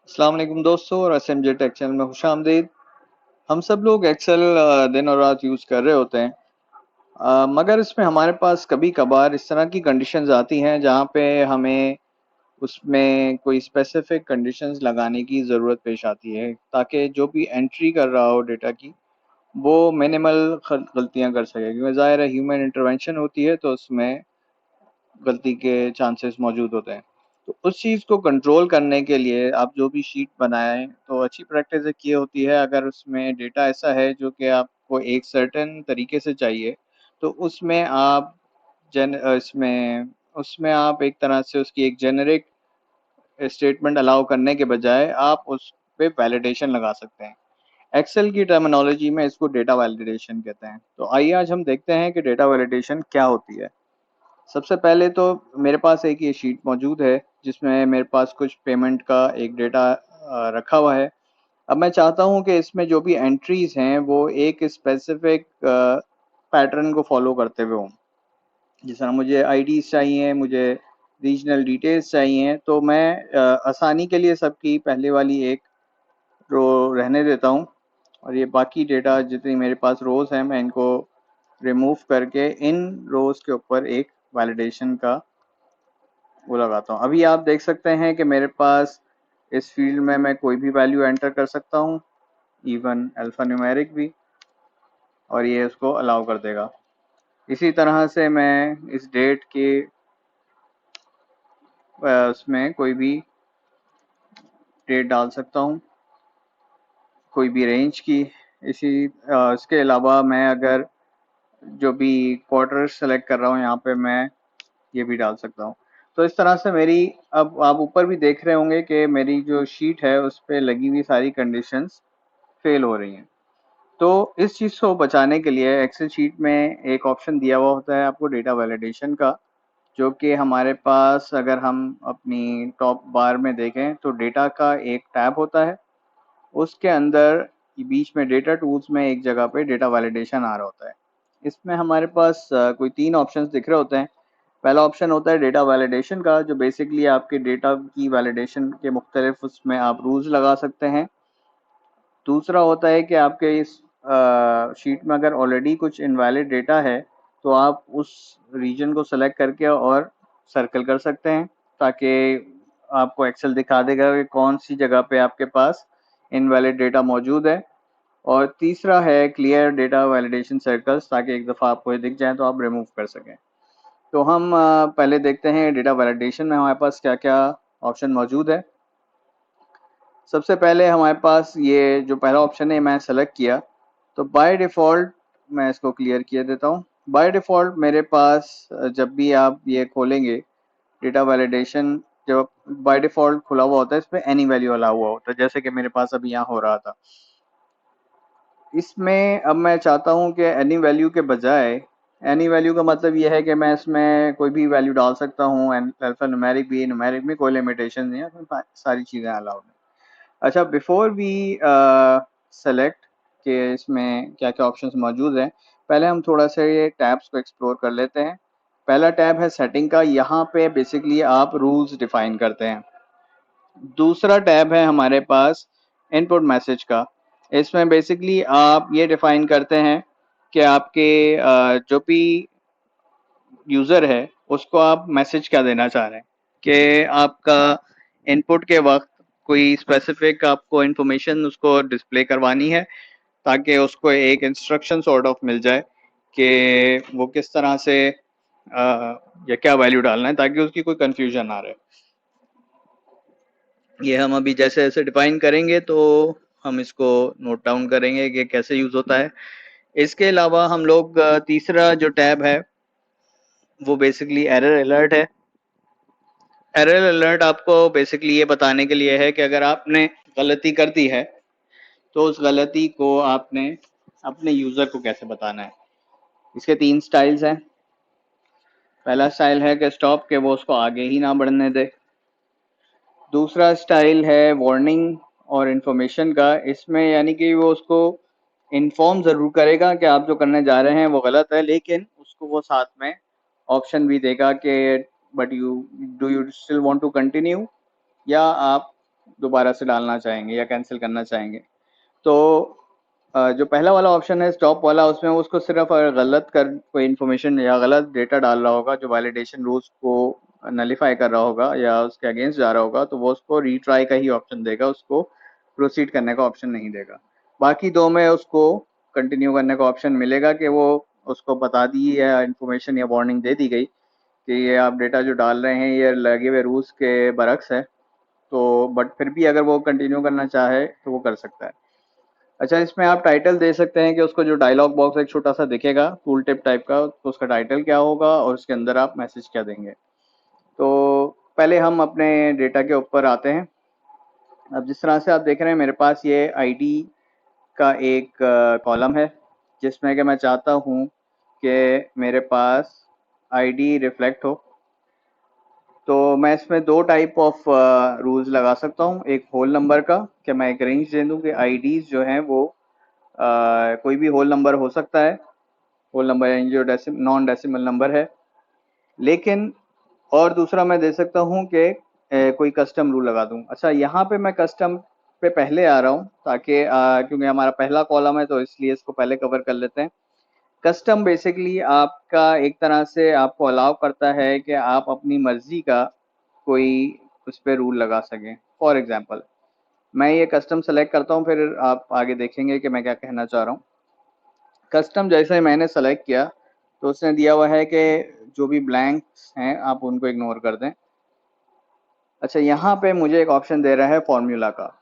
अस्सलाम वालेकुम दोस्तों और एसएमजे टेक चैनल में खुशामदीद। हम सब लोग एक्सेल दिन और रात यूज़ कर रहे होते हैं। मगर इसमें हमारे पास कभी कभार इस तरह की कंडीशंस आती हैं जहाँ पे हमें उसमें कोई स्पेसिफिक कंडीशंस लगाने की ज़रूरत पेश आती है ताकि जो भी एंट्री कर रहा हो डेटा की वो मिनिमल गलतियाँ कर सके, क्योंकि ज़ाहिर है ह्यूमन इंटरवेंशन होती है तो उसमें गलती के चांसेस मौजूद होते हैं। तो उस चीज़ को कंट्रोल करने के लिए आप जो भी शीट बनाएँ, तो अच्छी प्रैक्टिस एक ये होती है, अगर उसमें डेटा ऐसा है जो कि आपको एक सर्टेन तरीके से चाहिए, तो उसमें आप इसमें उसमें आप एक तरह से उसकी एक जेनेरिक स्टेटमेंट अलाउ करने के बजाय आप उस पे वैलिडेशन लगा सकते हैं। एक्सेल की टर्मिनोलॉजी में इसको डेटा वैलिडेशन कहते हैं। तो आइए आज हम देखते हैं कि डेटा वैलिडेशन क्या होती है। सबसे पहले तो मेरे पास एक ये शीट मौजूद है जिसमें मेरे पास कुछ पेमेंट का एक डेटा रखा हुआ है। अब मैं चाहता हूँ कि इसमें जो भी एंट्रीज हैं वो एक स्पेसिफिक पैटर्न को फॉलो करते हुए हों। जिस तरह मुझे आईडीज चाहिए, मुझे रीजनल डिटेल्स चाहिए, तो मैं आसानी के लिए सबकी पहले वाली एक रो रहने देता हूँ और ये बाकी डेटा जितनी मेरे पास रोज़ हैं मैं इनको रिमूव करके इन रोज़ के ऊपर एक वैलिडेशन का वो लगाता हूँ। अभी आप देख सकते हैं कि मेरे पास इस फील्ड में मैं कोई भी वैल्यू एंटर कर सकता हूँ, इवन अल्फ़ा न्यूमेरिक भी, और ये उसको अलाउ कर देगा। इसी तरह से मैं इस डेट के उसमें कोई भी डेट डाल सकता हूँ, कोई भी रेंज की। इसके अलावा मैं अगर जो भी क्वार्टर सेलेक्ट कर रहा हूँ यहाँ पे मैं ये भी डाल सकता हूँ। तो इस तरह से मेरी, अब आप ऊपर भी देख रहे होंगे कि मेरी जो शीट है उस पे लगी हुई सारी कंडीशंस फेल हो रही हैं। तो इस चीज़ को बचाने के लिए एक्सेल शीट में एक ऑप्शन दिया हुआ होता है आपको डेटा वैलिडेशन का, जो कि हमारे पास अगर हम अपनी टॉप बार में देखें तो डेटा का एक टैब होता है, उसके अंदर बीच में डेटा टूल्स में एक जगह पे डेटा वैलिडेशन आ रहा होता है। इसमें हमारे पास कोई 3 ऑप्शंस दिख रहे होते हैं। पहला ऑप्शन होता है डेटा वैलिडेशन का, जो बेसिकली आपके डेटा की वैलिडेशन के मुख्तलिफ उसमें आप रूल्स लगा सकते हैं। दूसरा होता है कि आपके इस शीट में अगर ऑलरेडी कुछ इनवैलिड डेटा है तो आप उस रीजन को सेलेक्ट करके और सर्कल कर सकते हैं, ताकि आपको एक्सेल दिखा देगा कि कौन सी जगह पे आपके पास इनवैलिड डेटा मौजूद है। और तीसरा है क्लियर डेटा वैलिडेशन सर्कल्स, ताकि एक दफ़ा आपको ये दिख जाए तो आप रिमूव कर सकें। तो हम पहले देखते हैं डेटा वैलिडेशन में हमारे पास क्या क्या ऑप्शन मौजूद है। सबसे पहले हमारे पास ये जो पहला ऑप्शन है मैं सेलेक्ट किया, तो बाय डिफ़ॉल्ट मैं इसको क्लियर किए देता हूँ। बाय डिफ़ॉल्ट मेरे पास जब भी आप ये खोलेंगे डेटा वैलिडेशन, जब बाय डिफ़ॉल्ट खुला हुआ होता है इसमें एनी वैल्यू अलाउ हुआ होता है, जैसे कि मेरे पास अभी यहाँ हो रहा था। इसमें अब मैं चाहता हूँ कि एनी वैल्यू के बजाय, एनी वैल्यू का मतलब ये है कि मैं इसमें कोई भी वैल्यू डाल सकता हूँ, अल्फ़ा न्यूमेरिक भी, न्यूमेरिक में कोई लिमिटेशन नहीं है, इसमें सारी चीज़ें अलाउड हैं। अच्छा, बिफोर वी सेलेक्ट कि इसमें क्या क्या ऑप्शंस मौजूद हैं, पहले हम थोड़ा सा ये टैब्स को एक्सप्लोर कर लेते हैं। पहला टैब है सेटिंग का, यहाँ पे बेसिकली आप रूल्स डिफाइन करते हैं। दूसरा टैब है हमारे पास इनपुट मैसेज का, इसमें बेसिकली आप ये डिफाइन करते हैं कि आपके जो भी यूज़र है उसको आप मैसेज क्या देना चाह रहे हैं, कि आपका इनपुट के वक्त कोई स्पेसिफिक आपको इंफॉर्मेशन उसको डिस्प्ले करवानी है, ताकि उसको एक इंस्ट्रक्शन सॉर्ट ऑफ मिल जाए कि वो किस तरह से या क्या वैल्यू डालना है, ताकि उसकी कोई कंफ्यूजन ना रहे। ये हम अभी जैसे जैसे डिफाइन करेंगे तो हम इसको नोट डाउन करेंगे कि कैसे यूज़ होता है। इसके अलावा हम लोग तीसरा जो टैब है वो बेसिकली एरर अलर्ट है। एरर अलर्ट आपको बेसिकली ये बताने के लिए है कि अगर आपने गलती कर दी है तो उस गलती को आपने अपने यूज़र को कैसे बताना है। इसके 3 स्टाइल्स हैं। पहला स्टाइल है कि स्टॉप, के वो उसको आगे ही ना बढ़ने दे। दूसरा स्टाइल है वार्निंग और इन्फॉर्मेशन का, इसमें यानी कि वो उसको इन्फॉर्म ज़रूर करेगा कि आप जो करने जा रहे हैं वो गलत है, लेकिन उसको वो साथ में ऑप्शन भी देगा कि but you do you still want to continue, या आप दोबारा से डालना चाहेंगे या कैंसिल करना चाहेंगे। तो जो पहला वाला ऑप्शन है स्टॉप वाला, उसमें उसको सिर्फ अगर गलत कर कोई इन्फॉर्मेशन या गलत डेटा डाल रहा होगा जो वैलिडेशन रूल्स को नलीफाई कर रहा होगा या उसके अगेंस्ट जा रहा होगा, तो वो उसको रीट्राई का ही ऑप्शन देगा, उसको प्रोसीड करने का ऑप्शन नहीं देगा। बाकी दो में उसको कंटिन्यू करने का ऑप्शन मिलेगा कि वो उसको बता दी या इन्फॉर्मेशन या वार्निंग दे दी गई कि ये आप डेटा जो डाल रहे हैं ये लगे हुए रूल्स के बरक्स है। तो बट फिर भी अगर वो कंटिन्यू करना चाहे तो वो कर सकता है। अच्छा, इसमें आप टाइटल दे सकते हैं कि उसको जो डायलॉग बॉक्स एक छोटा सा दिखेगा टूल टिप टाइप का, तो उसका टाइटल क्या होगा और उसके अंदर आप मैसेज क्या देंगे। तो पहले हम अपने डेटा के ऊपर आते हैं। अब जिस तरह से आप देख रहे हैं मेरे पास ये आईडी का एक कॉलम है जिसमें कि मैं चाहता हूँ कि मेरे पास आईडी रिफ्लेक्ट हो। तो मैं इसमें दो टाइप ऑफ रूल्स लगा सकता हूँ। एक होल नंबर का, कि मैं एक रेंज दे दूँ कि आईडीज जो हैं वो कोई भी होल नंबर हो सकता है। होल नंबर यानी जो नॉन डेसिमल नंबर है। लेकिन और दूसरा मैं दे सकता हूँ कि कोई कस्टम रूल लगा दूँ। अच्छा, यहाँ पे मैं कस्टम पे पहले आ रहा हूँ ताकि क्योंकि हमारा पहला कॉलम है तो इसलिए इसको पहले कवर कर लेते हैं। कस्टम बेसिकली आपका एक तरह से आपको अलाउ करता है कि आप अपनी मर्जी का कोई उस पर रूल लगा सकें। फॉर एग्जांपल मैं ये कस्टम सेलेक्ट करता हूँ, फिर आप आगे देखेंगे कि मैं क्या कहना चाह रहा हूँ। कस्टम जैसे ही मैंने सेलेक्ट किया तो उसने दिया हुआ है कि जो भी ब्लैंक्स हैं आप उनको इग्नोर कर दें। अच्छा, यहाँ पे मुझे एक ऑप्शन दे रहा है फार्मूला का।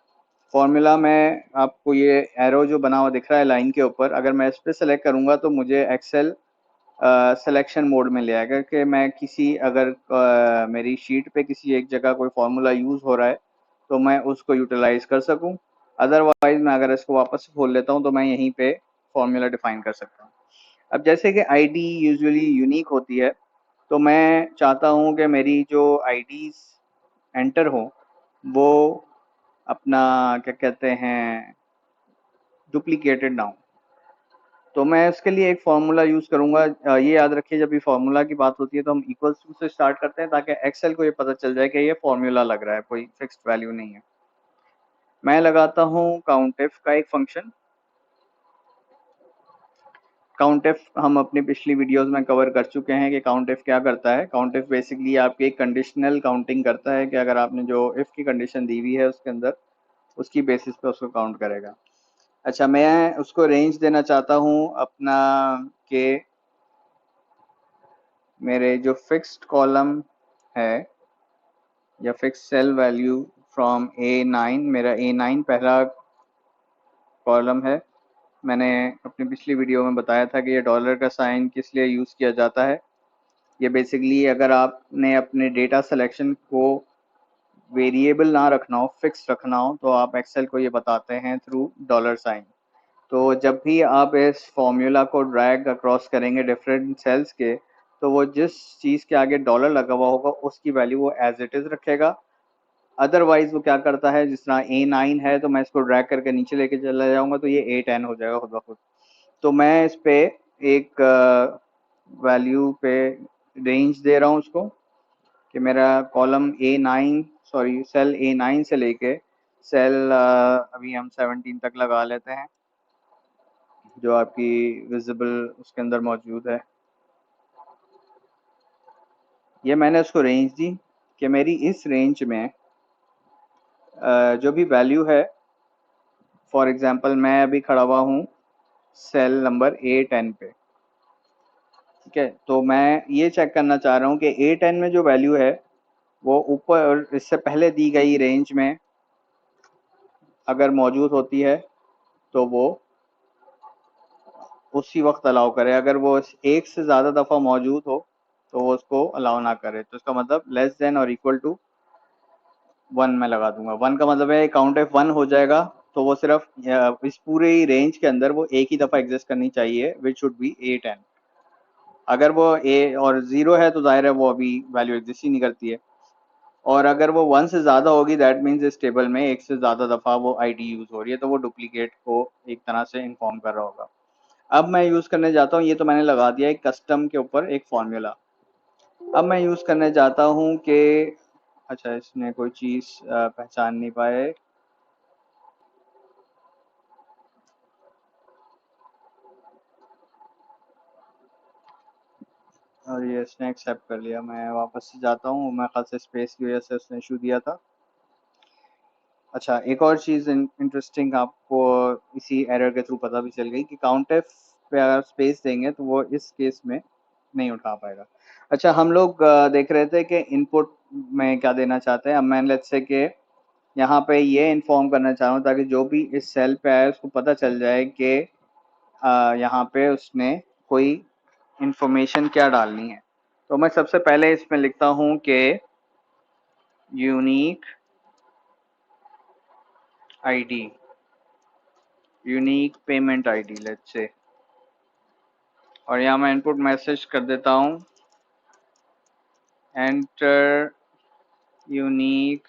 फार्मूला में आपको ये एरो जो बना हुआ दिख रहा है लाइन के ऊपर, अगर मैं इस पर सेलेक्ट करूँगा तो मुझे एक्सेल सिलेक्शन मोड में ले आएगा कि मैं किसी अगर मेरी शीट पे किसी एक जगह कोई फार्मूला यूज़ हो रहा है तो मैं उसको यूटिलाइज कर सकूं। अदरवाइज मैं अगर इसको वापस से खोल लेता हूं तो मैं यहीं पे फार्मूला डिफाइन कर सकता हूं। अब जैसे कि आईडी यूजुअली यूनिक होती है, तो मैं चाहता हूं कि मेरी जो आईडीज एंटर हो वो अपना क्या कहते हैं डुप्लीकेटेड ना हो। तो मैं इसके लिए एक फार्मूला यूज़ करूँगा। ये याद रखिए जब भी फार्मूला की बात होती है तो हम इक्वल्स टू से स्टार्ट करते हैं ताकि एक्सेल को ये पता चल जाए कि ये फार्मूला लग रहा है, कोई फिक्स्ड वैल्यू नहीं है। मैं लगाता हूँ काउंटिफ का एक फंक्शन। काउंटिफ हम अपनी पिछली वीडियोस में कवर कर चुके हैं कि काउंटिफ क्या करता है। काउंटिफ बेसिकली आपकी एक कंडीशनल काउंटिंग करता है कि अगर आपने जो इफ़ की कंडीशन दी हुई है उसके अंदर उसकी बेसिस पे उसको काउंट करेगा। अच्छा, मैं उसको रेंज देना चाहता हूँ अपना के मेरे जो फिक्स्ड कॉलम है या fix cell value from A9, मेरा A9 पहला कॉलम है। मैंने अपनी पिछली वीडियो में बताया था कि ये डॉलर का साइन किस लिए यूज़ किया जाता है। ये बेसिकली अगर आपने अपने डेटा सिलेक्शन को वेरिएबल ना रखना हो, फिक्स रखना हो, तो आप एक्सेल को ये बताते हैं थ्रू डॉलर साइन। तो जब भी आप इस फॉर्मूला को ड्रैग अक्रॉस करेंगे डिफरेंट सेल्स के, तो वो जिस चीज़ के आगे डॉलर लगा हुआ होगा उसकी वैल्यू वो एज इट इज़ रखेगा। अदरवाइज वो क्या करता है, जिस तरह A9 है तो मैं इसको ड्रैग करके नीचे लेके चला जाऊंगा तो ये A10 हो जाएगा खुद ब खुद। तो मैं इस पे एक वैल्यू पे रेंज दे रहा हूँ उसको कि मेरा column A9, sorry cell A9 से लेके सेल अभी हम 17 तक लगा लेते हैं जो आपकी विजिबल उसके अंदर मौजूद है। ये मैंने उसको रेंज दी कि मेरी इस रेंज में जो भी वैल्यू है, फॉर एग्जांपल मैं अभी खड़ा हुआ हूँ सेल नंबर A10 पे। ठीक है, तो मैं ये चेक करना चाह रहा हूँ कि A10 में जो वैल्यू है वो ऊपर इससे पहले दी गई रेंज में अगर मौजूद होती है तो वो उसी वक्त अलाउ करे। अगर वो एक से ज़्यादा दफ़ा मौजूद हो तो वो उसको अलाउ ना करे। तो इसका मतलब लेस देन और इक्वल टू 1 मैं लगा दूंगा। 1 का मतलब है काउंट इफ 1 हो जाएगा तो वो सिर्फ इस पूरे रेंज के अंदर वो एक ही दफ़ा एग्जिस्ट करनी चाहिए, विच शुड बी A10। अगर वो ए और 0 है तो जाहिर है वो अभी वैल्यू एग्जिस्ट ही नहीं करती है। और अगर वो 1 से ज़्यादा होगी दैट मीन्स इस टेबल में एक से ज़्यादा दफ़ा वो आईडी यूज़ हो रही है, तो वो डुप्लीकेट को एक तरह से इन्फॉर्म कर रहा होगा। अब मैं यूज़ करने जाता हूँ, ये तो मैंने लगा दिया एक कस्टम के ऊपर एक फार्मूला। अब मैं यूज़ करने जाता हूँ कि अच्छा, इसने कोई चीज़ पहचान नहीं पाए। और ये इसने एक्सेप्ट कर लिया। मैं वापस से जाता हूँ, मेरे ख्याल से स्पेस की वजह से उसने इशू दिया था। अच्छा, एक और चीज़ इंटरेस्टिंग आपको इसी एरर के थ्रू पता भी चल गई कि काउंटफ पे अगर स्पेस देंगे तो वो इस केस में नहीं उठा पाएगा। अच्छा, हम लोग देख रहे थे कि इनपुट में क्या देना चाहते हैं। अब मैं लेट्स से कि यहाँ पे ये इन्फॉर्म करना चाह रहा हूँ ताकि जो भी इस सेल पे आए उसको पता चल जाए कि यहाँ पे उसने कोई इंफॉर्मेशन क्या डालनी है। तो मैं सबसे पहले इसमें लिखता हूँ कि unique ID, unique payment ID let's say, और यहाँ मैं इनपुट मैसेज कर देता हूँ एंटर यूनिक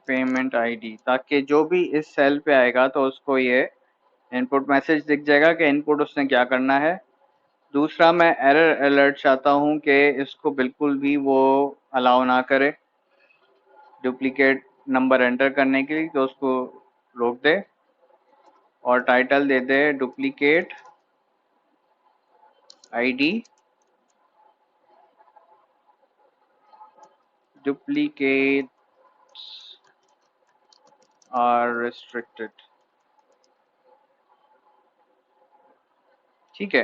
पेमेंट आईडी, ताकि जो भी इस सेल पे आएगा तो उसको ये इनपुट मैसेज दिख जाएगा कि इनपुट उसने क्या करना है। दूसरा, मैं एरर अलर्ट चाहता हूँ कि इसको बिल्कुल भी वो अलाउ ना करे डुप्लीकेट नंबर एंटर करने के लिए, तो उसको रोक दे और टाइटल दे दे duplicate ID, duplicate are restricted. ठीक है,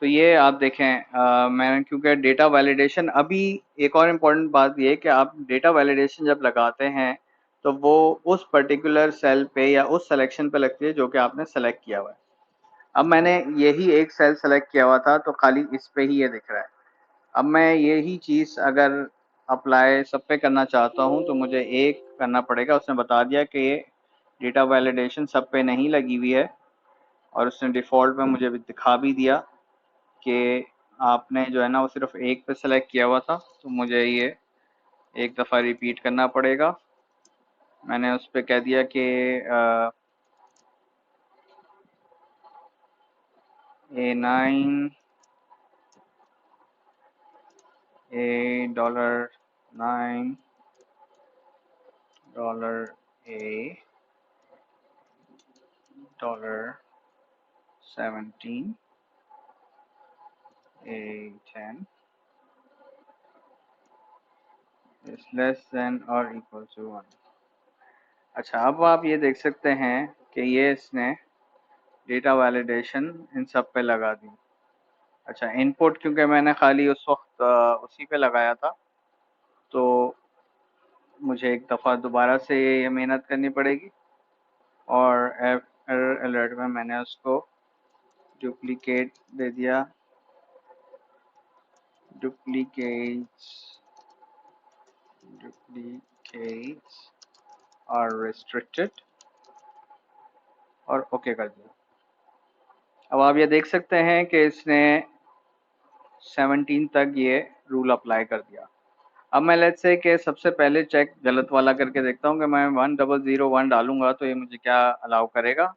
तो ये आप देखें मैंने क्योंकि डेटा वैलिडेशन अभी, एक और इम्पॉर्टेंट बात ये है कि आप डेटा वैलिडेशन जब लगाते हैं तो वो उस पर्टिकुलर सेल पे या उस सिलेक्शन पे लगती है जो कि आपने सेलेक्ट किया हुआ है। अब मैंने यही एक सेल सेलेक्ट किया हुआ था तो खाली इस पे ही ये दिख रहा है। अब मैं यही चीज़ अगर अप्लाई सब पे करना चाहता हूँ तो मुझे एक करना पड़ेगा। उसने बता दिया कि ये डेटा वैलिडेशन सब पे नहीं लगी हुई है, और उसने डिफ़ॉल्ट में मुझे भी दिखा भी दिया कि आपने जो है ना वो सिर्फ एक पे सेलेक्ट किया हुआ था, तो मुझे ये एक दफ़ा रिपीट करना पड़ेगा। मैंने उस पर कह दिया कि A9 $9 $17 A10 is less than or equal to 1। अच्छा, अब आप ये देख सकते हैं कि ये इसने डेटा वैलिडेशन इन सब पे लगा दी। अच्छा, इनपुट क्योंकि मैंने खाली उस वक्त उसी पे लगाया था तो मुझे एक दफ़ा दोबारा से ये मेहनत करनी पड़ेगी। और एरर अलर्ट में मैंने उसको डुप्लीकेट दे दिया, डुप्लीकेट्स डुप्लीकेट्स आर रिस्ट्रिक्टेड, और ओके कर दिया। अब आप ये देख सकते हैं कि इसने 17 तक ये रूल अप्लाई कर दिया। अब मैं लेट्स से कि सबसे पहले चेक गलत वाला करके देखता हूँ कि मैं 1001 डालूंगा तो ये मुझे क्या अलाउ करेगा।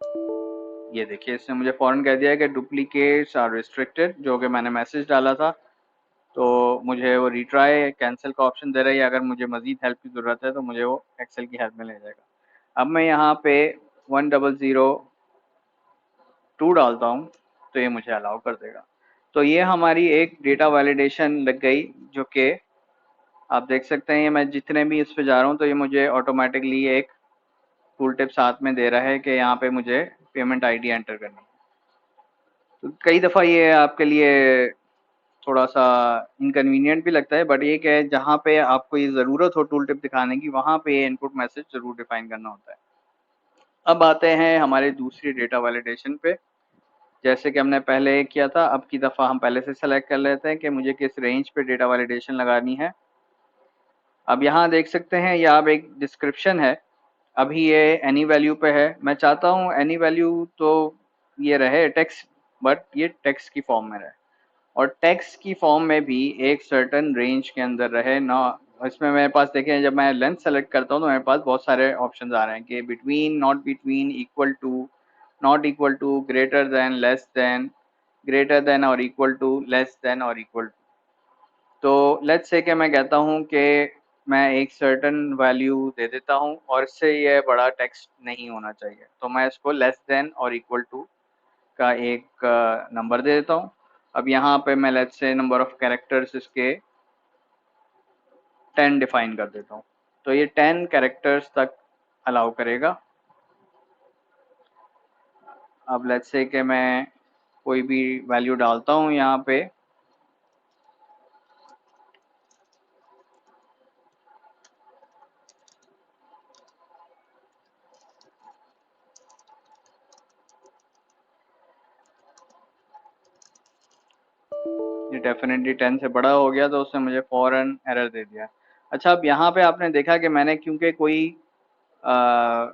ये देखिए, इसने मुझे फ़ौरन कह दिया है कि डुप्लीकेट्स आर रिस्ट्रिक्टेड, जो कि मैंने मैसेज डाला था। तो मुझे वो रिट्राई कैंसिल का ऑप्शन दे रही है। अगर मुझे मज़ीद हेल्प की ज़रूरत है तो मुझे वो एक्सेल की हेल्प में ले जाएगा। अब मैं यहाँ पे 1002 डालता हूँ तो ये मुझे अलाउ कर देगा। तो ये हमारी एक डेटा वैलिडेशन लग गई, जो कि आप देख सकते हैं। ये मैं जितने भी इस पे जा रहा हूँ तो ये मुझे ऑटोमेटिकली एक टूल टिप साथ में दे रहा है कि यहाँ पे मुझे पेमेंट आईडी एंटर करनी है। तो कई दफ़ा ये आपके लिए थोड़ा सा इनकन्वीनियंट भी लगता है, बट ये क्या है, जहाँ पे आपको ये ज़रूरत हो टूल टिप दिखाने की वहाँ पे ये इनपुट मैसेज ज़रूर डिफाइन करना होता है। अब आते हैं हमारे दूसरी डेटा वैलिडेशन पे। जैसे कि हमने पहले किया था, अब की दफ़ा हम पहले से सेलेक्ट कर लेते हैं कि मुझे किस रेंज पे डेटा वैलिडेशन लगानी है। अब यहाँ देख सकते हैं, यहाँ अब एक डिस्क्रिप्शन है। अभी ये एनी वैल्यू पे है। मैं चाहता हूँ एनी वैल्यू तो ये रहे टेक्स्ट, बट ये टेक्स्ट की फॉर्म में रहे, और टेक्स्ट की फॉर्म में भी एक सर्टन रेंज के अंदर रहे ना। इसमें मेरे पास देखें, जब मैं लेंथ सेलेक्ट करता हूँ तो मेरे पास बहुत सारे ऑप्शन आ रहे हैं कि between, not between, equal to, not equal to, greater than, less than, greater than और इक्वल टू, लेस देन और इक्वल टू। तो लेट्स से कि मैं कहता हूँ कि मैं एक सर्टेन वैल्यू दे देता हूँ और इससे ये बड़ा टेक्स्ट नहीं होना चाहिए, तो मैं इसको लेस देन और इक्वल टू का एक नंबर दे देता हूँ। अब यहाँ पे मैं let's say number of characters इसके 10 डिफाइन कर देता हूँ, तो ये 10 कैरेक्टर्स तक अलाउ करेगा। अब लेट्स से कि मैं कोई भी वैल्यू डालता हूँ यहाँ पे, ये डेफिनेटली 10 से बड़ा हो गया, तो उसने मुझे फौरन एरर दे दिया। अच्छा, अब यहाँ पे आपने देखा कि मैंने क्योंकि कोई आ,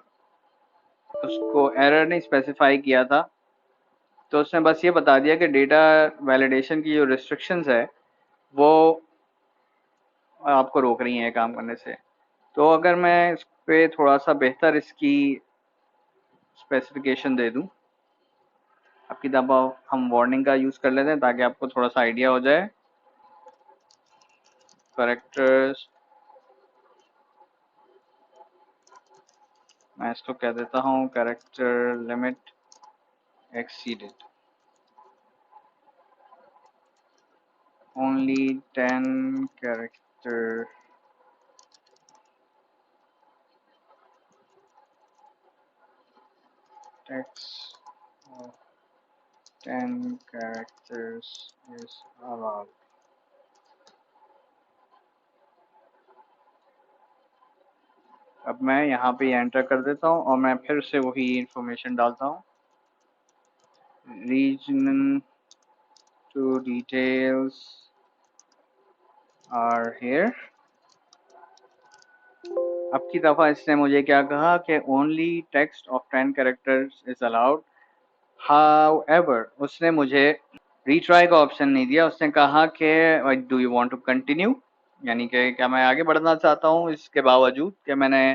उसको एरर नहीं स्पेसिफाई किया था, तो उसने बस ये बता दिया कि डेटा वैलिडेशन की जो रिस्ट्रिक्शंस है वो आपको रोक रही हैं काम करने से। तो अगर मैं इस पे थोड़ा सा बेहतर इसकी स्पेसिफिकेशन दे दूं, आपकी दबा हम वार्निंग का यूज़ कर लेते हैं ताकि आपको थोड़ा सा आइडिया हो जाए। करेक्टर्स, मैं इसको कह देता हूँ character limit exceeded, only 10 character text of 10 characters is allowed। अब मैं यहाँ पे एंटर कर देता हूँ और मैं फिर से वही इंफॉर्मेशन डालता हूँ, reason to details are here. अब की दफ़ा इसने मुझे क्या कहा कि only text of 10 characters is allowed. However उसने मुझे रीट्राई का ऑप्शन नहीं दिया, उसने कहा कि do you want to continue, यानी कि क्या मैं आगे बढ़ना चाहता हूँ, इसके बावजूद कि मैंने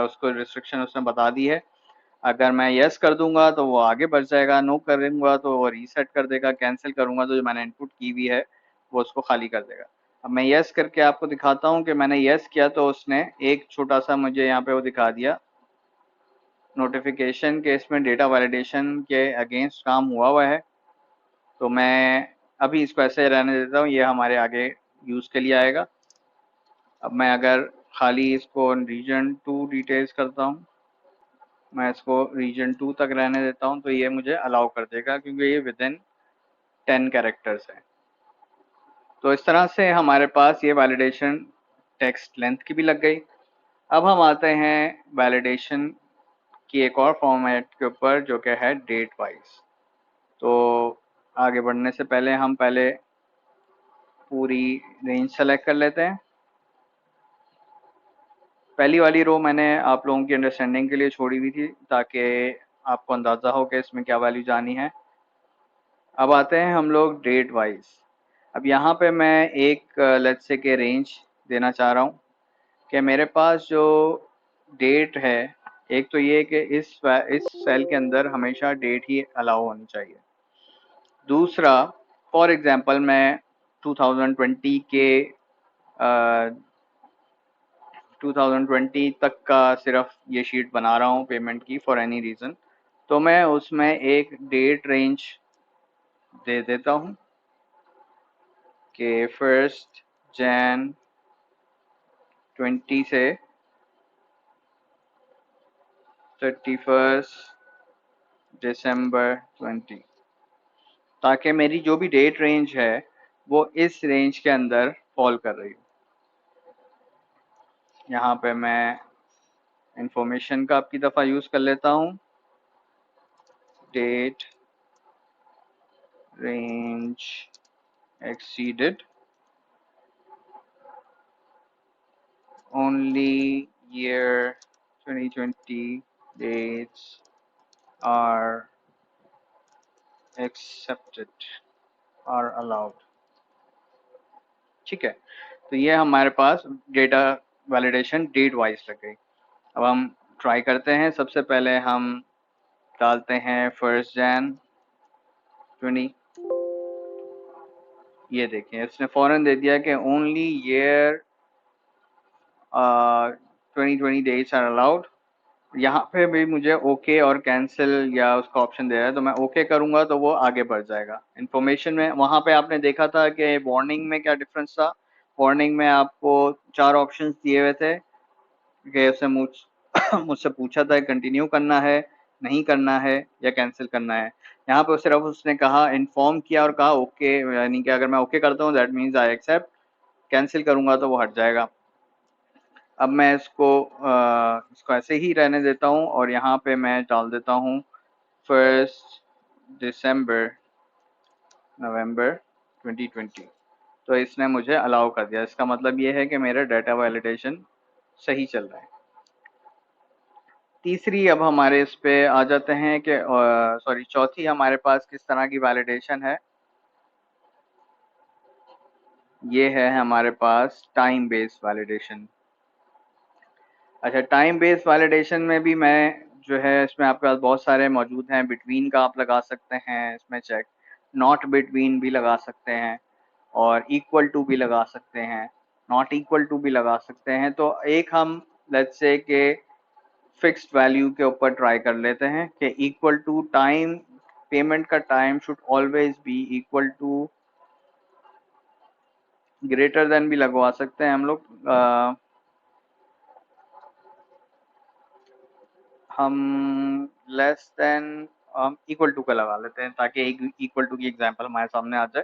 उसको रिस्ट्रिक्शन उसने बता दी है। अगर मैं यस कर दूंगा तो वो आगे बढ़ जाएगा, नो करूंगा तो वो रीसेट कर देगा, कैंसिल करूंगा तो जो मैंने इनपुट की हुई है वो उसको खाली कर देगा। अब मैं यस करके आपको दिखाता हूँ कि मैंने यस किया, तो उसने एक छोटा सा मुझे यहाँ पे वो दिखा दिया नोटिफिकेशन के इसमें डेटा वैलिडेशन के अगेंस्ट काम हुआ है। तो मैं अभी इसको ऐसे रहने देता हूँ, ये हमारे आगे यूज़ के लिए आएगा। अब मैं अगर खाली इसको रीजन 2 डिटेल्स करता हूँ, मैं इसको रीजन 2 तक रहने देता हूँ, तो ये मुझे अलाउ कर देगा क्योंकि ये विद इन 10 कैरेक्टर्स है। तो इस तरह से हमारे पास ये वैलिडेशन टेक्स्ट लेंथ की भी लग गई। अब हम आते हैं वैलिडेशन की एक और फॉर्मेट के ऊपर जो कि है डेट वाइज। तो आगे बढ़ने से पहले हम पहले पूरी रेंज सेलेक्ट कर लेते हैं। पहली वाली रो मैंने आप लोगों की अंडरस्टैंडिंग के लिए छोड़ी हुई थी ताकि आपको अंदाज़ा हो कि इसमें क्या वैल्यू जानी है। अब आते हैं हम लोग डेट वाइज। अब यहाँ पे मैं एक लेट्स से के रेंज देना चाह रहा हूँ कि मेरे पास जो डेट है, एक तो ये कि इस सेल के अंदर हमेशा डेट ही अलाउ होनी चाहिए। दूसरा, फॉर एग्जांपल मैं 2020 के 2020 तक का सिर्फ ये शीट बना रहा हूँ पेमेंट की फॉर एनी रीज़न, तो मैं उसमें एक डेट रेंज दे देता हूँ कि 1 जैन 20 से 31 दिसंबर 20, ताकि मेरी जो भी डेट रेंज है वो इस रेंज के अंदर फॉल कर रही हो। यहाँ पे मैं इंफॉर्मेशन का आपकी दफ़ा यूज़ कर लेता हूँ, date range exceeded, only year 2020 dates are accepted are allowed। ठीक है, तो ये हमारे पास डेटा वैलिडेशन डेट वाइज लग गई। अब हम ट्राई करते हैं। सबसे पहले हम डालते हैं 1 जैन 20, ये देखिए इसने फ़ौरन दे दिया कि only year 2020 days are allowed. यहाँ पे भी मुझे ओके और कैंसिल या उसका ऑप्शन दे रहा है, तो मैं ओके करूँगा तो वो आगे बढ़ जाएगा। इन्फॉर्मेशन में वहाँ पे आपने देखा था कि वार्निंग में क्या डिफरेंस था। वार्निंग में आपको 4 ऑप्शंस दिए हुए थे कि उसने मुझसे पूछा था कंटिन्यू करना है, नहीं करना है या कैंसिल करना है। यहाँ पे सिर्फ उसने कहा इन्फॉर्म किया और कहा ओके, यानी कि अगर मैं ओके करता हूँ that means I accept, cancel करूँगा तो वो हट जाएगा। अब मैं इसको ऐसे ही रहने देता हूँ और यहाँ पे मैं डाल देता हूँ 1 दिसंबर नवंबर 2020। तो इसने मुझे अलाउ कर दिया। इसका मतलब ये है कि मेरा डाटा वैलिडेशन सही चल रहा है। तीसरी अब हमारे इस पे आ जाते हैं कि सॉरी चौथी हमारे पास किस तरह की वैलिडेशन है। ये है हमारे पास टाइम बेस्ड वैलिडेशन। अच्छा, टाइम बेस्ड वैलिडेशन में भी मैं जो है इसमें आपके पास बहुत सारे मौजूद हैं। बिटवीन का आप लगा सकते हैं इसमें चेक, नॉट बिटवीन भी लगा सकते हैं और इक्वल टू भी लगा सकते हैं, नॉट इक्वल टू भी लगा सकते हैं। तो एक हम लेट्स से के फिक्स्ड वैल्यू के ऊपर ट्राई कर लेते हैं कि इक्वल टू टाइम, पेमेंट का time should always be equal to, greater than भी लगवा सकते हैं हम लोग। हम लेस देन, हम इक्वल टू का लगा लेते हैं ताकि एक इक्वल टू की एग्जांपल हमारे सामने आ जाए।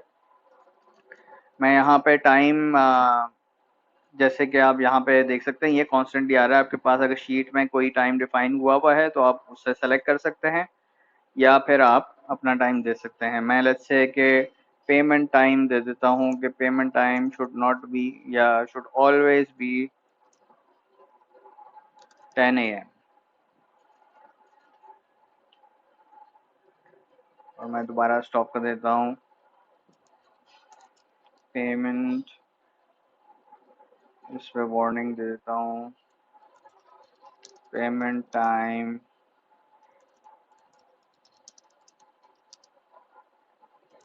मैं यहाँ पे टाइम, जैसे कि आप यहाँ पे देख सकते हैं ये कॉन्स्टेंटली आ रहा है आपके पास। अगर शीट में कोई टाइम डिफाइन हुआ हुआ है तो आप उससे सेलेक्ट कर सकते हैं या फिर आप अपना टाइम दे सकते हैं। मैं लेट्स से कि पेमेंट टाइम दे देता हूँ कि payment time should not be या शुड ऑलवेज बी 10 AM। और मैं दोबारा स्टॉप कर देता हूँ। पेमेंट, इस पे वार्निंग दे देता हूँ, payment time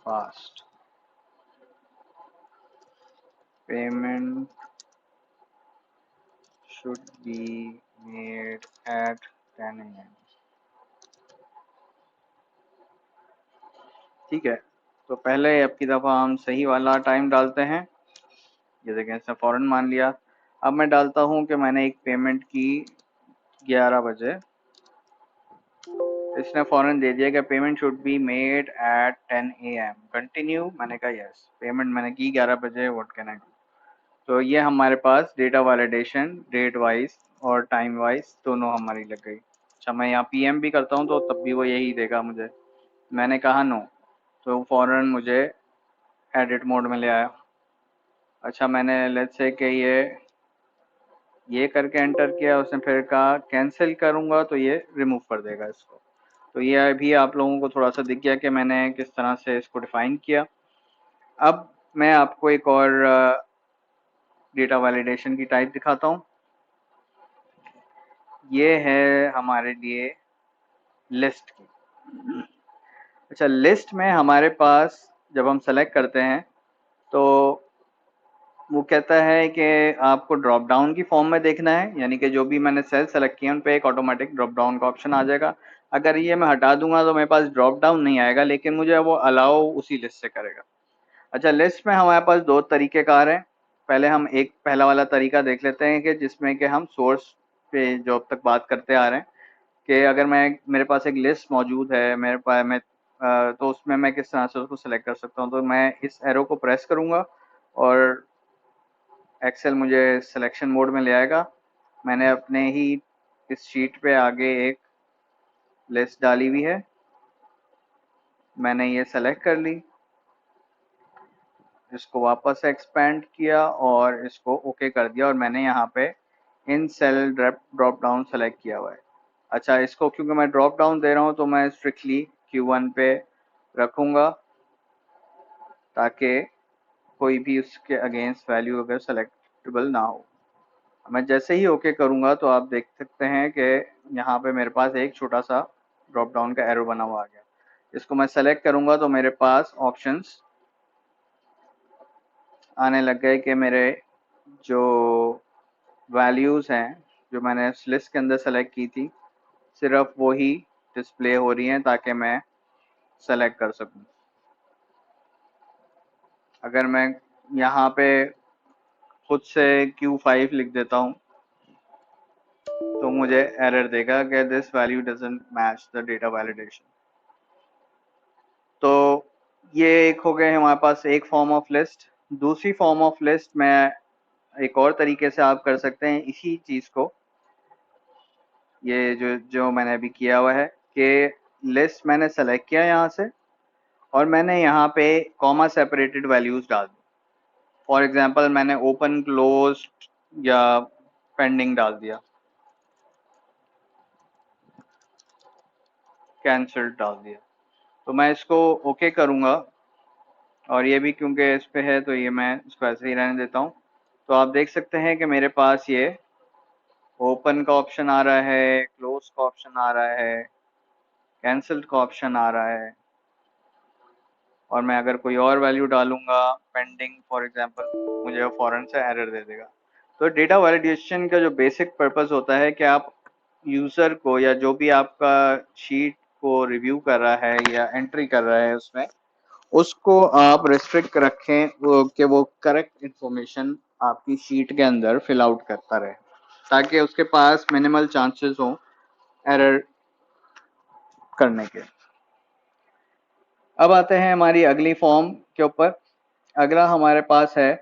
fast, payment should be made at 10 AM। ठीक है, तो पहले अब की दफ़ा हम सही वाला टाइम डालते हैं। ये देखें इसने फ़ौरन मान लिया। अब मैं डालता हूँ कि मैंने एक पेमेंट की 11 बजे, इसने फ़ौरन दे दिया कि payment should be made at 10 AM। Continue, मैंने कहा यस, पेमेंट मैंने की 11 बजे, व्हाट कैन आई डू। तो ये हमारे पास डेटा वैलिडेशन डेट वाइज और टाइम वाइज दोनों हमारी लग गई। अच्छा, मैं यहाँ पीएम भी करता हूँ तो तब भी वो यही देगा मुझे। मैंने कहा नो, तो फ़ौरन मुझे एडिट मोड में ले आया। अच्छा, मैंने लेट्स से कि ये करके एंटर किया, उसने फिर कहा कैंसिल करूँगा तो ये रिमूव कर देगा इसको। तो ये अभी आप लोगों को थोड़ा सा दिख गया कि मैंने किस तरह से इसको डिफ़ाइन किया। अब मैं आपको एक और डेटा वैलिडेशन की टाइप दिखाता हूँ। ये है हमारे लिए लिस्ट की। अच्छा, लिस्ट में हमारे पास जब हम सेलेक्ट करते हैं तो वो कहता है कि आपको ड्रॉप डाउन की फॉर्म में देखना है, यानी कि जो भी मैंने सेल सेलेक्ट किए उन पे एक ऑटोमेटिक ड्रॉप डाउन का ऑप्शन आ जाएगा। अगर ये मैं हटा दूंगा तो मेरे पास ड्रॉप डाउन नहीं आएगा, लेकिन मुझे वो अलाउ उसी लिस्ट से करेगा। अच्छा, लिस्ट में हमारे पास दो तरीक़ेकार हैं। पहले हम एक पहला वाला तरीका देख लेते हैं कि जिसमें कि हम सोर्स पे जो अब तक बात करते आ रहे हैं कि अगर मेरे पास एक लिस्ट मौजूद है मेरे पास मैं तो उसमें मैं किस तरह से उसको सेलेक्ट कर सकता हूँ। तो मैं इस एरो को प्रेस करूँगा और एक्सेल मुझे सिलेक्शन मोड में ले आएगा। मैंने अपने ही इस शीट पे आगे एक लिस्ट डाली हुई है, मैंने ये सेलेक्ट कर ली, इसको वापस से एक्सपेंड किया और इसको ओके कर दिया और मैंने यहाँ पे इन सेल ड्रॉप डाउन सेलेक्ट किया हुआ है। अच्छा, इसको क्योंकि मैं ड्रॉप डाउन दे रहा हूँ तो मैं स्ट्रिक्टली Q1 पे रखूँगा ताकि कोई भी उसके अगेंस्ट वैल्यू अगर सेलेक्टेबल ना हो। मैं जैसे ही ओके करूँगा तो आप देख सकते हैं कि यहाँ पे मेरे पास एक छोटा सा ड्रॉप डाउन का एरो बना हुआ आ गया। इसको मैं सेलेक्ट करूँगा तो मेरे पास ऑप्शंस आने लग गए कि मेरे जो वैल्यूज़ हैं जो मैंने इस लिस्ट के अंदर सेलेक्ट की थी सिर्फ वो ही डिस्प्ले हो रही हैं ताकि मैं सेलेक्ट कर सकूं। अगर मैं यहाँ पे खुद से Q5 लिख देता हूँ तो मुझे एरर देगा कि this value doesn't match the data validation. तो ये एक हो गए हमारे पास एक फॉर्म ऑफ लिस्ट। दूसरी फॉर्म ऑफ लिस्ट में एक और तरीके से आप कर सकते हैं इसी चीज़ को, ये जो जो मैंने अभी किया हुआ है कि लिस्ट मैंने सेलेक्ट किया यहाँ से और मैंने यहाँ पे कॉमा सेपरेटेड वैल्यूज़ डाल दी। फॉर एग्जांपल मैंने ओपन क्लोज या पेंडिंग डाल दिया, कैंसिल डाल दिया। तो मैं इसको ओके करूँगा और ये भी क्योंकि इस पे है तो ये मैं इसको ऐसे ही रहने देता हूँ। तो आप देख सकते हैं कि मेरे पास ये ओपन का ऑप्शन आ रहा है, क्लोज का ऑप्शन आ रहा है, कैंसिल का ऑप्शन आ रहा है और मैं अगर कोई और वैल्यू डालूंगा पेंडिंग फॉर एग्जांपल, मुझे वो फ़ौरन से एरर दे देगा। तो डेटा वैलिडेशन का जो बेसिक पर्पस होता है कि आप यूज़र को या जो भी आपका शीट को रिव्यू कर रहा है या एंट्री कर रहा है उसमें, उसको आप रिस्ट्रिक्ट रखें कि वो करेक्ट इंफॉर्मेशन आपकी शीट के अंदर फिल आउट करता रहे ताकि उसके पास मिनिमल चांसेस हों एरर करने के। अब आते हैं हमारी अगली फॉर्म के ऊपर। अगला हमारे पास है,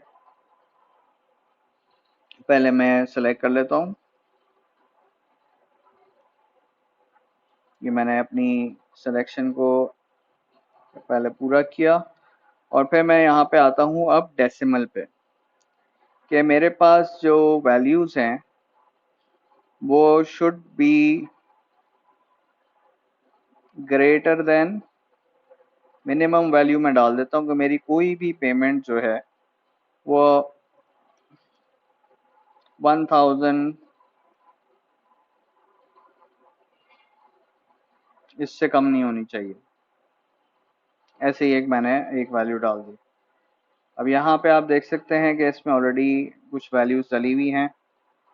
पहले मैं सेलेक्ट कर लेता हूँ, ये मैंने अपनी सिलेक्शन को पहले पूरा किया और फिर मैं यहाँ पे आता हूँ अब डेसिमल पे कि मेरे पास जो वैल्यूज़ हैं वो should be greater than minimum value में डाल देता हूँ कि मेरी कोई भी पेमेंट जो है वो 1000 इससे कम नहीं होनी चाहिए। ऐसे ही एक मैंने एक वैल्यू डाल दी। अब यहाँ पे आप देख सकते हैं कि इसमें ऑलरेडी कुछ वैल्यूज़ डली हुई हैं।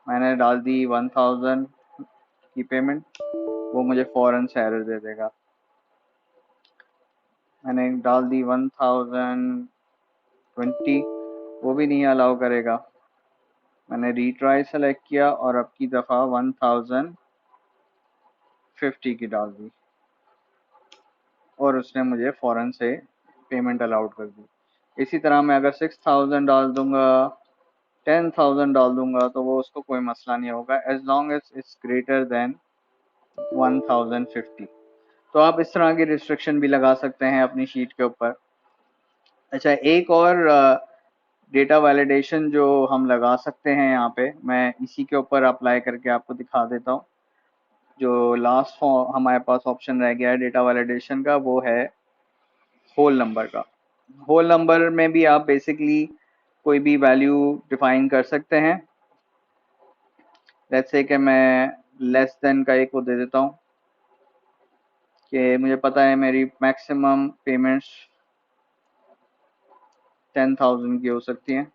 मैंने डाल दी 1000 की पेमेंट, वो मुझे फ़ौरन से एरर दे देगा। मैंने डाल दी 1020, वो भी नहीं अलाउ करेगा। मैंने रीट्राई सेलेक्ट किया और अब की दफ़ा 1050 की डाल दी और उसने मुझे फ़ौरन से पेमेंट अलाउड कर दी। इसी तरह मैं अगर 6000 डाल दूंगा, 10,000 डाल दूंगा तो वो उसको कोई मसला नहीं होगा as long as it's greater than 1050। तो आप इस तरह की रिस्ट्रिक्शन भी लगा सकते हैं अपनी शीट के ऊपर। अच्छा, एक और डेटा वैलिडेशन जो हम लगा सकते हैं यहाँ पे, मैं इसी के ऊपर अप्लाई करके आपको दिखा देता हूँ। जो लास्ट हमारे पास ऑप्शन रह गया है डेटा वैलिडेशन का वो है होल नंबर का। होल नंबर में भी आप बेसिकली कोई भी वैल्यू डिफाइन कर सकते हैं। लेट्स से कि मैं लेस देन का एक को दे देता हूँ कि मुझे पता है मेरी मैक्सिमम पेमेंट्स 10,000 की हो सकती हैं,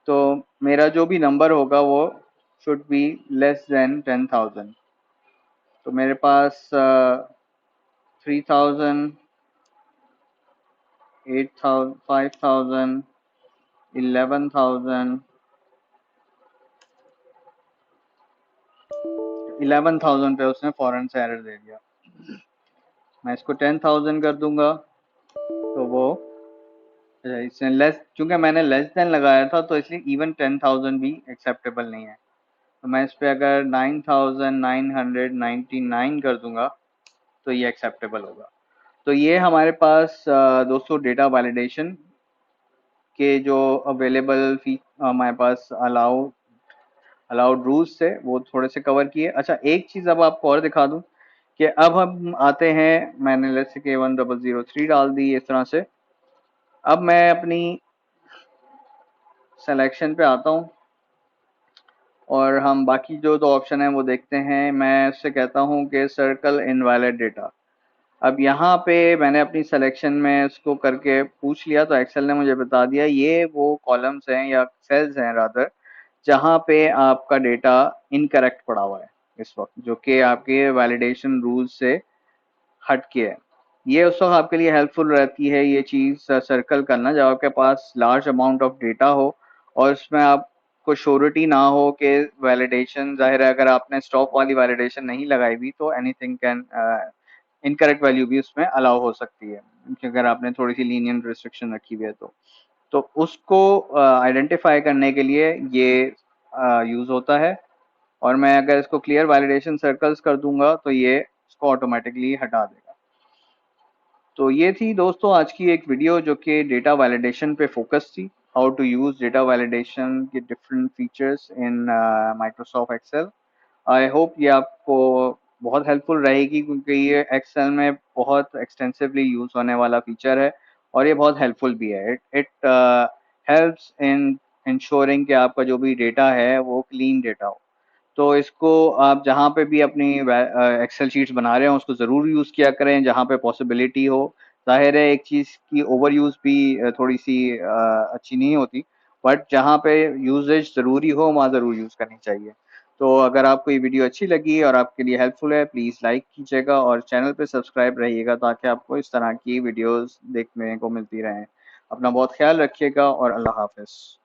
तो मेरा जो भी नंबर होगा वो शुड बी लेस देन 10,000। तो मेरे पास 3,000, 8,000, 5,000, 11,000, 11,000 पे उसने फ़ौरन से एरर दे दिया। मैं इसको 10,000 कर दूंगा तो वो इसने लेस, चूंकि मैंने लेस देन लगाया था तो इसलिए इवन 10,000 भी एक्सेप्टेबल नहीं है। तो मैं इस पे अगर 9,999 कर दूंगा तो ये एक्सेप्टेबल होगा। तो ये हमारे पास दोस्तों डेटा वैलिडेशन के जो अवेलेबल फी हमारे पास अलाउड रूल्स थे वो थोड़े से कवर किए। अच्छा, एक चीज़ अब आपको और दिखा दूं कि अब हम आते हैं, मैंने लेट्स से K1003 डाल दी इस तरह से। अब मैं अपनी सिलेक्शन पे आता हूँ और हम बाकी जो दो ऑप्शन है वो देखते हैं। मैं उससे कहता हूँ कि सर्कल इनवैलिड डेटा। अब यहाँ पे मैंने अपनी सिलेक्शन में इसको करके पूछ लिया तो एक्सेल ने मुझे बता दिया ये वो कॉलम्स हैं या सेल्स हैं रादर, जहाँ पे आपका डेटा इनकरेक्ट पड़ा हुआ है इस वक्त, जो कि आपके वैलिडेशन रूल से हट के है। ये उस वक्त आपके लिए हेल्पफुल रहती है ये चीज़ सर्कल करना जब आपके पास लार्ज अमाउंट ऑफ डेटा हो और इसमें आपको श्योरिटी ना हो कि वैलिडेशन, जाहिर है अगर आपने स्टॉप वाली वैलिडेशन नहीं लगाई भी तो एनीथिंग कैन, इनकरेक्ट वैल्यू भी उसमें अलाउ हो सकती है, क्योंकि अगर आपने थोड़ी सी लीनियंट रिस्ट्रिक्शन रखी हुई है तो उसको आइडेंटिफाई करने के लिए ये यूज़ होता है। और मैं अगर इसको क्लियर वैलिडेशन सर्कल्स कर दूंगा तो ये इसको ऑटोमेटिकली हटा देगा। तो ये थी दोस्तों आज की एक वीडियो जो कि डेटा वैलिडेशन पे फोकस थी, how to use data validation के different features in Microsoft Excel. I hope ये आपको बहुत हेल्पफुल रहेगी, क्योंकि ये एक्सेल में बहुत एक्सटेंसिवली यूज होने वाला फीचर है और ये बहुत हेल्पफुल भी है। It it helps in ensuring कि आपका जो भी डेटा है वो क्लीन डेटा हो। तो इसको आप जहाँ पे भी अपनी एक्सेल शीट्स बना रहे हो उसको ज़रूर यूज़ किया करें जहाँ पे पॉसिबिलिटी हो। जाहिर है एक चीज़ की ओवर यूज़ भी थोड़ी सी अच्छी नहीं होती, बट जहाँ पे यूजेज ज़रूरी हो वहाँ ज़रूर यूज़ करनी चाहिए। तो अगर आपको ये वीडियो अच्छी लगी और आपके लिए हेल्पफुल है, प्लीज़ लाइक कीजिएगा और चैनल पे सब्सक्राइब रहिएगा ताकि आपको इस तरह की वीडियोस देखने को मिलती रहें। अपना बहुत ख्याल रखिएगा और अल्लाह हाफ़िज़।